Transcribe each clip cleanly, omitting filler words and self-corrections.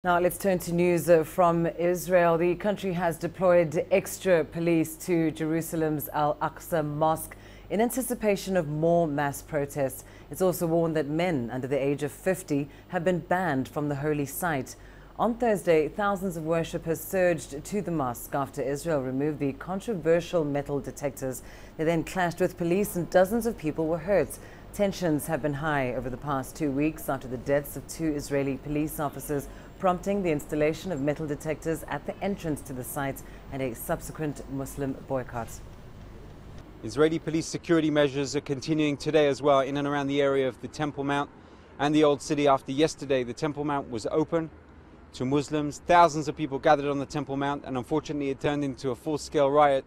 Now let's turn to news from Israel. The country has deployed extra police to Jerusalem's Al-Aqsa mosque in anticipation of more mass protests. It's also warned that men under the age of 50 have been banned from the holy site. On Thursday, thousands of worshippers surged to the mosque after Israel removed the controversial metal detectors. They then clashed with police and dozens of people were hurt. Tensions have been high over the past 2 weeks after the deaths of 2 Israeli police officers, prompting the installation of metal detectors at the entrance to the site and a subsequent Muslim boycott. Israeli police security measures are continuing today as well in and around the area of the Temple Mount and the Old City. After yesterday, the Temple Mount was open to Muslims. Thousands of people gathered on the Temple Mount, and unfortunately it turned into a full-scale riot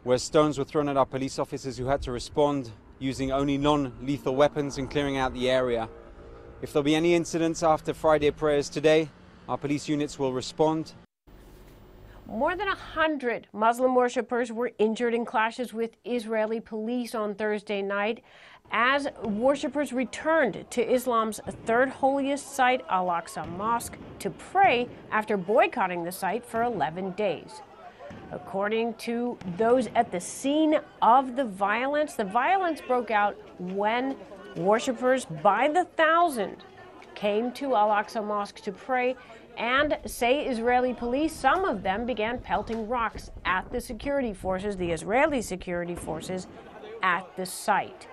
where stones were thrown at our police officers, who had to respond using only non-lethal weapons and clearing out the area. If there'll be any incidents after Friday prayers today, our police units will respond. More than 100 Muslim worshippers were injured in clashes with Israeli police on Thursday night as worshippers returned to Islam's third holiest site, Al-Aqsa Mosque, to pray after boycotting the site for 11 days. According to those at the scene of the violence broke out when worshippers by the thousand came to Al-Aqsa Mosque to pray, and say Israeli police, some of them began pelting rocks at the security forces, the Israeli security forces at the site.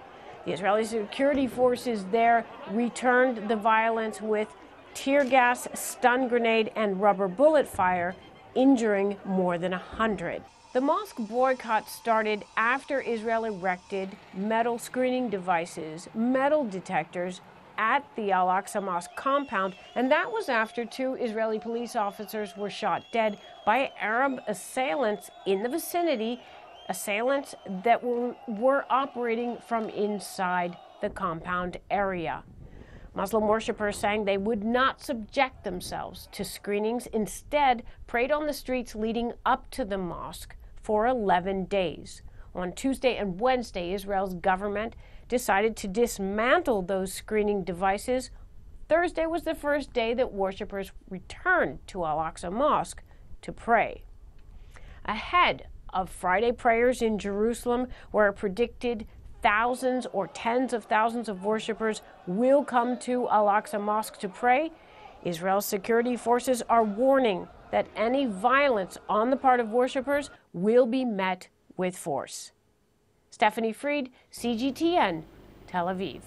The Israeli security forces there returned the violence with tear gas, stun grenade, and rubber bullet fire, injuring more than 100. The mosque boycott started after Israel erected metal screening devices, metal detectors, at the Al-Aqsa Mosque compound, and that was after 2 Israeli police officers were shot dead by Arab assailants in the vicinity, assailants that were operating from inside the compound area. Muslim worshippers saying they would not subject themselves to screenings, instead prayed on the streets leading up to the mosque for 11 days. On Tuesday and Wednesday, Israel's government decided to dismantle those screening devices. Thursday was the first day that worshippers returned to Al-Aqsa Mosque to pray. Ahead of Friday prayers in Jerusalem, where predicted thousands or tens of thousands of worshippers will come to Al-Aqsa Mosque to pray, Israel's security forces are warning that any violence on the part of worshippers will be met with force. Stephanie Fried, CGTN, Tel Aviv.